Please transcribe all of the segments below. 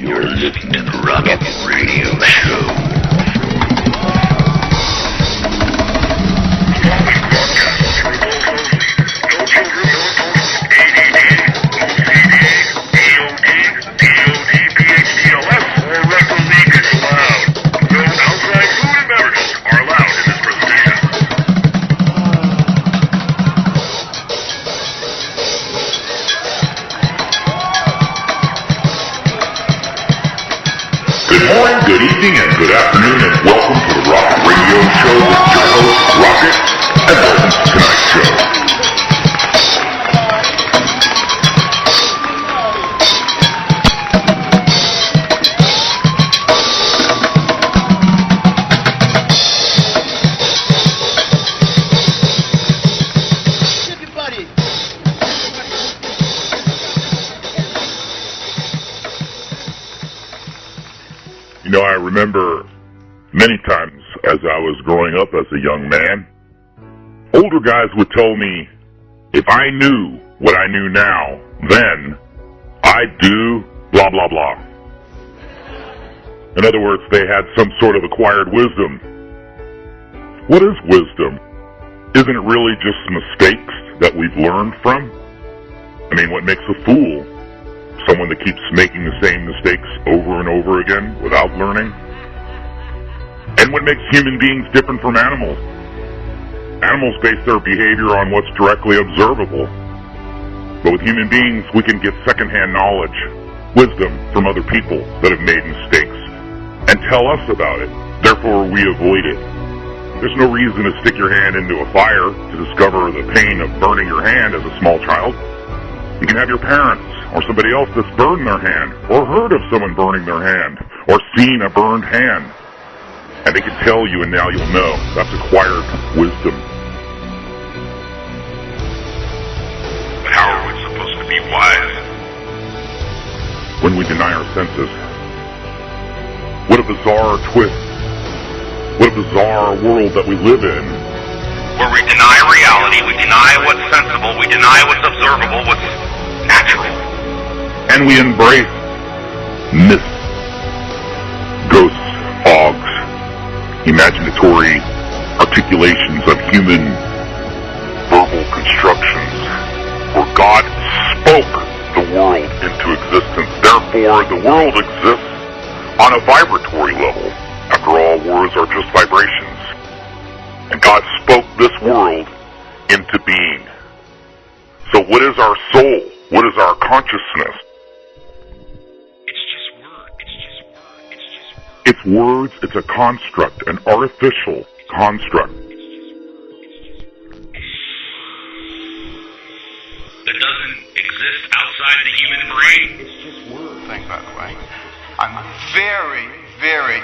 You're listening to the Rocket Radio Show. Good evening and good afternoon and welcome to the Rocket Radio Show with your host, Rocket, and welcome to tonight's show. You know, I remember many times as I was growing up as a young man, older guys would tell me, if I knew what I knew now, then I'd do blah, blah, blah. In other words, they had some sort of acquired wisdom. What is wisdom? Isn't it really just mistakes that we've learned from? I mean, what makes a fool? Someone that keeps making the same mistakes over and over again without learning? And what makes human beings different from animals? Animals base their behavior on what's directly observable. But with human beings, we can get secondhand knowledge, wisdom from other people that have made mistakes, and tell us about it. Therefore, we avoid it. There's no reason to stick your hand into a fire to discover the pain of burning your hand as a small child. You can have your parents or somebody else that's burned their hand, or heard of someone burning their hand, or seen a burned hand. And they can tell you, and now you'll know. That's acquired wisdom. But how are we supposed to be wise? When we deny our senses. What a bizarre twist. What a bizarre world that we live in. Where we deny reality, we deny what's sensible, we deny what's observable, what's natural. And we embrace myths, ghosts, fogs, imaginatory articulations of human verbal constructions, where God spoke the world into existence. Therefore, the world exists on a vibratory level. After all, words are just vibrations. And God spoke this world into being. So what is our soul? What is our consciousness? It's words, it's a construct, an artificial construct. That doesn't exist outside the human brain. It's just words. Thing, by the way. I'm very, very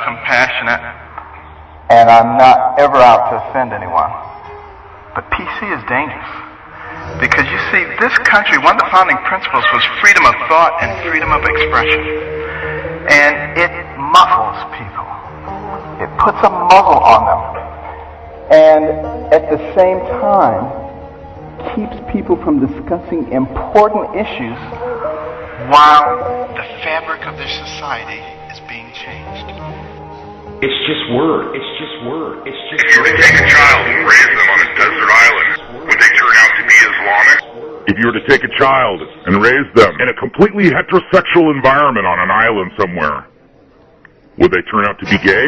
compassionate, and I'm not ever out to offend anyone. But PC is dangerous. Because you see, this country, one of the founding principles was freedom of thought and freedom of expression. And it muffles people. It puts a muzzle on them. And at the same time, keeps people from discussing important issues while the fabric of their society is being changed. It's just word. It's just word. It's just If you were to take a child and raise them on a desert island, would they turn out to be Islamic? If you were to take a child and raise them in a completely heterosexual environment on an island somewhere, would they turn out to be gay?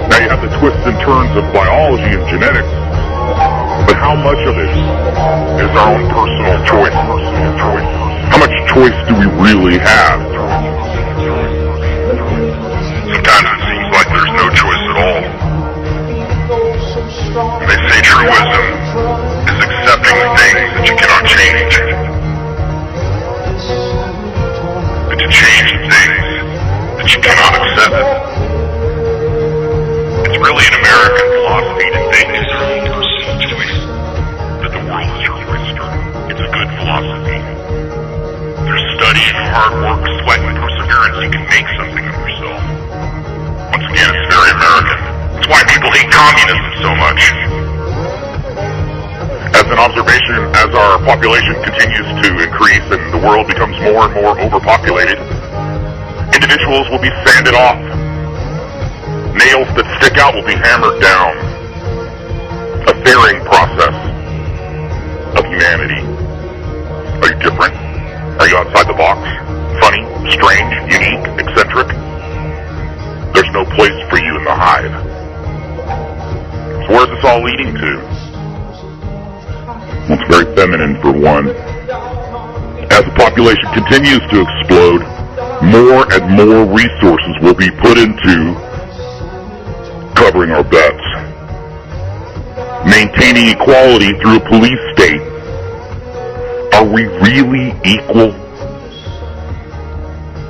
Now you have the twists and turns of biology and genetics, but how much of it is our own personal choice? How much choice do we really have? Sometimes it seems like there's no choice at all. And they say true wisdom is accepting things that you cannot change. But to change things that you cannot accept. It's really an American philosophy to think it's our own personal choice, that the world is your oyster. It's a good philosophy. Through study and hard work, sweat and perseverance, you can make something of yourself. Once again, it's very American. It's why people hate communism so much. As an observation, as our population continues to increase and the world becomes more and more overpopulated, individuals will be sanded off. Nails that stick out will be hammered down. A thawing process of humanity. Are you different? Are you outside the box? Funny, strange, unique, eccentric? There's no place for you in the hive. So where's this all leading to? Well, it's very feminine, for one. As the population continues to explode, more and more resources will be put into covering our butts. Maintaining equality through a police state. Are we really equal?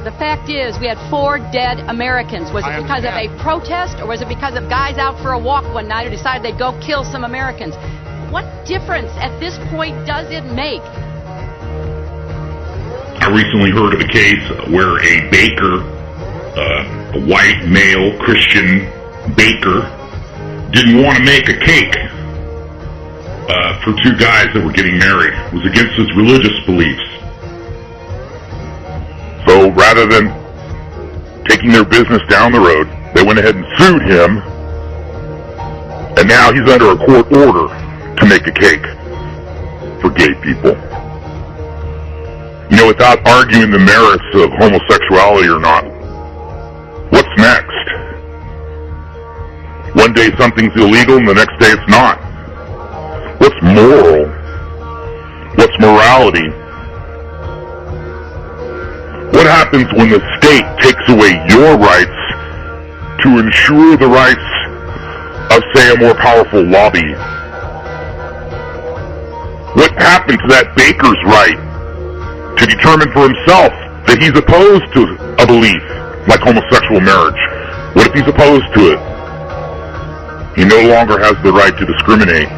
The fact is, we had 4 dead Americans. Was it because of a protest, or was it because of guys out for a walk one night who decided they'd go kill some Americans? What difference at this point does it make? I recently heard of a case where a baker, a white male Christian baker, didn't want to make a cake for 2 guys that were getting married. It was against his religious beliefs. So rather than taking their business down the road, they went ahead and sued him, and now he's under a court order to make a cake for gay people. You know, without arguing the merits of homosexuality or not, what's next? One day something's illegal and the next day it's not. What's moral? What's morality? What happens when the state takes away your rights to ensure the rights of, say, a more powerful lobby? What happened to that baker's right to determine for himself that he's opposed to a belief like homosexual marriage? What if he's opposed to it? He no longer has the right to discriminate.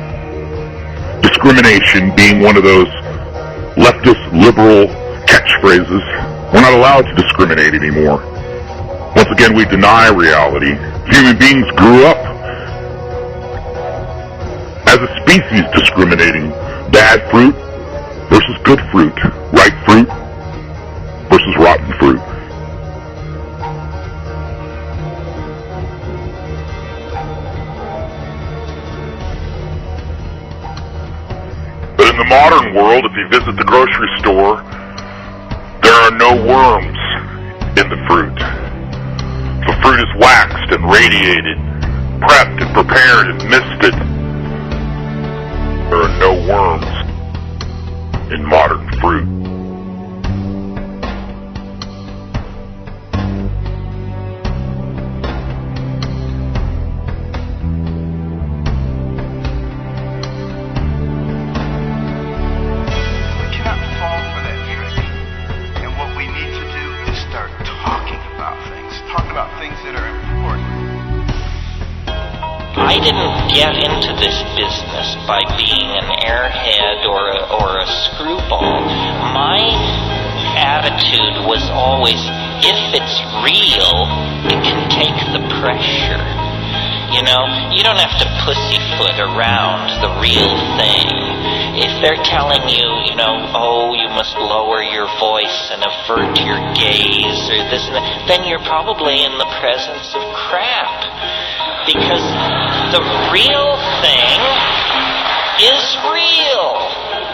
Discrimination being one of those leftist liberal catchphrases. We're not allowed to discriminate anymore. Once again, we deny reality. Human beings grew up as a species discriminating bad fruit versus good fruit, ripe fruit versus rotten fruit. But in the modern world, if you visit the grocery store, there are no worms in the fruit. The fruit is waxed and radiated, prepped and prepared and misted. There are no worms in modern fruit. I didn't get into this business by being an airhead or a screwball. My attitude was always, if it's real, it can take the pressure. You know, you don't have to pussyfoot around the real thing. If they're telling you, you know, oh, you must lower your voice and avert your gaze or this and that, then you're probably in the presence of crap. Because the real thing is real.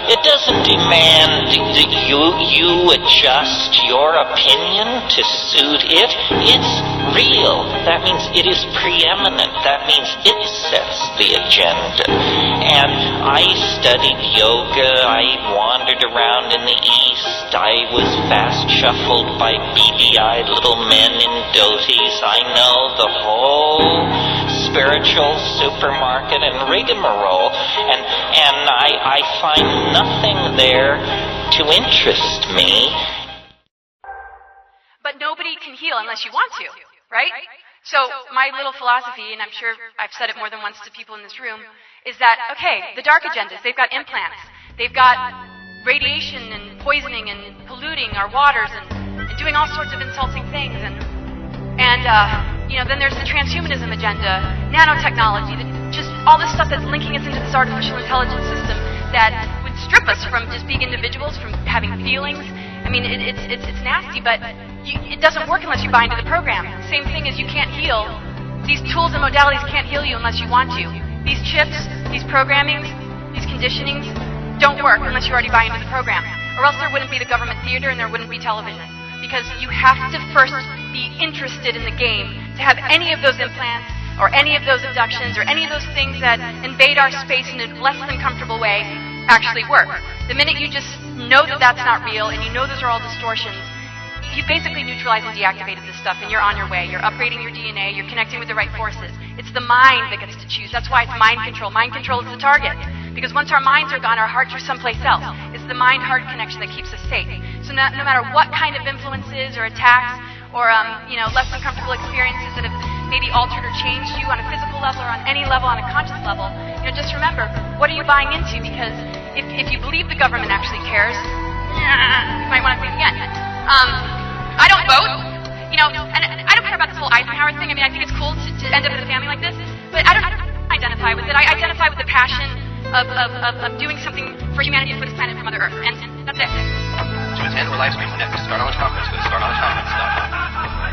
It doesn't demand that you adjust your opinion to suit it. It's real. That means it is preeminent. That means it sets the agenda. And I studied yoga. I wandered around in the East. I was fast shuffled by BBI little men in dhoties. I know the whole spiritual supermarket and rigmarole. And I find nothing there to interest me. But nobody can heal unless you want to, right? So my little philosophy, and I'm sure I've said it more than once to people in this room, is that, okay, the dark agendas, they've got implants, they've got radiation and poisoning and polluting our waters and doing all sorts of insulting things, and then there's the transhumanism agenda, nanotechnology, just all this stuff that's linking us into this artificial intelligence system that would strip us from just being individuals, from having feelings. I mean, it's nasty, but it doesn't work unless you buy into the program. Same thing as you can't heal. These tools and modalities can't heal you unless you want to. These chips, these programmings, these conditionings don't work unless you already buy into the program. Or else there wouldn't be the government theater and there wouldn't be television. Because you have to first be interested in the game to have any of those implants or any of those abductions or any of those things that invade our space in a less than comfortable way actually work. The minute you just know that that's not real and you know those are all distortions, you basically neutralized and deactivated this stuff and you're on your way. You're upgrading your DNA, you're connecting with the right forces. It's the mind that gets to choose. That's why it's mind control. Mind control is the target. Because once our minds are gone, our hearts are someplace else. It's the mind-heart connection that keeps us safe. So no matter what kind of influences or attacks or less than comfortable experiences that have maybe altered or changed you on a physical level or on any level, on a conscious level, just remember, what are you buying into? Because if you believe the government actually cares, you might want to think again. I don't vote, and I don't care about this whole Eisenhower thing. I mean, I think it's cool to end up in a family like this, but I don't identify with it. I identify with the passion of doing something for humanity and for this planet and for Mother Earth, and that's it. To attend or live stream the next Star Knowledge Conference, go to StarKnowledgeConference.com.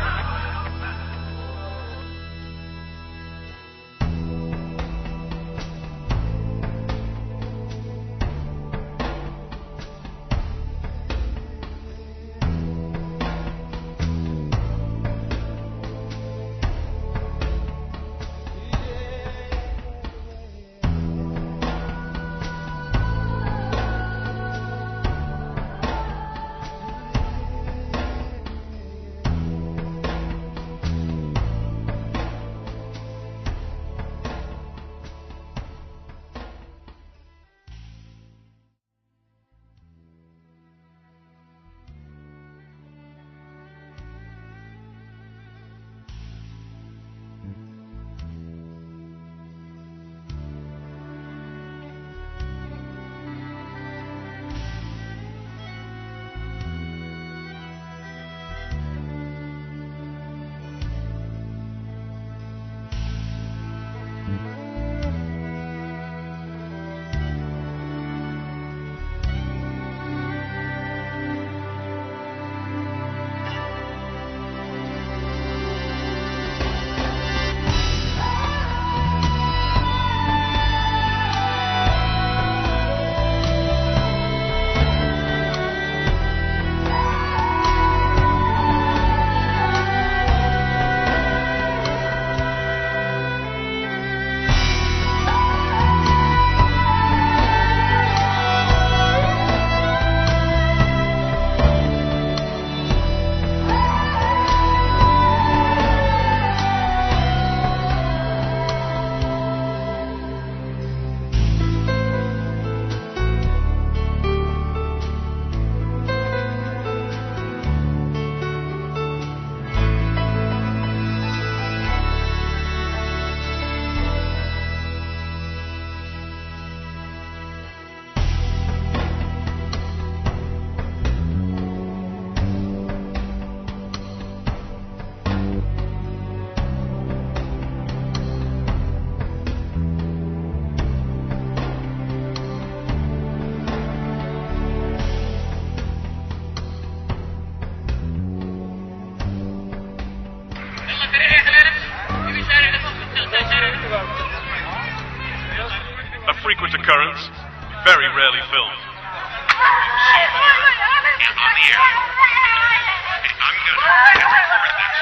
A frequent occurrence, very rarely filmed. On the air. I'm gonna record this.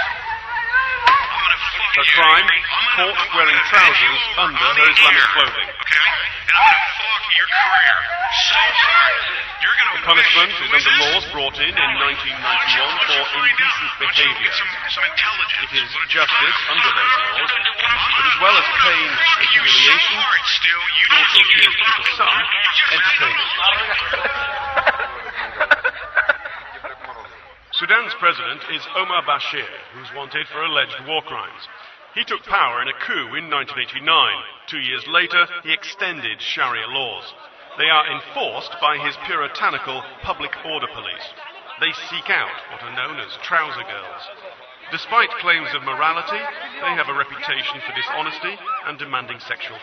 I'm gonna fuck A you. crime, caught wearing trousers under her Islamic clothing. Okay? And I'm gonna fuck your career so hard. You're gonna The punishment is wish- under laws brought in 1991 for indecent behavior. Some intelligence. It is justice under those laws, but as well as pain and humiliation, it also appears to be for some entertainment. Sudan's president is Omar Bashir, who's wanted for alleged war crimes. He took power in a coup in 1989. 2 years later, he extended Sharia laws. They are enforced by his puritanical public order police. They seek out what are known as trouser girls. Despite claims of morality, they have a reputation for dishonesty and demanding sexual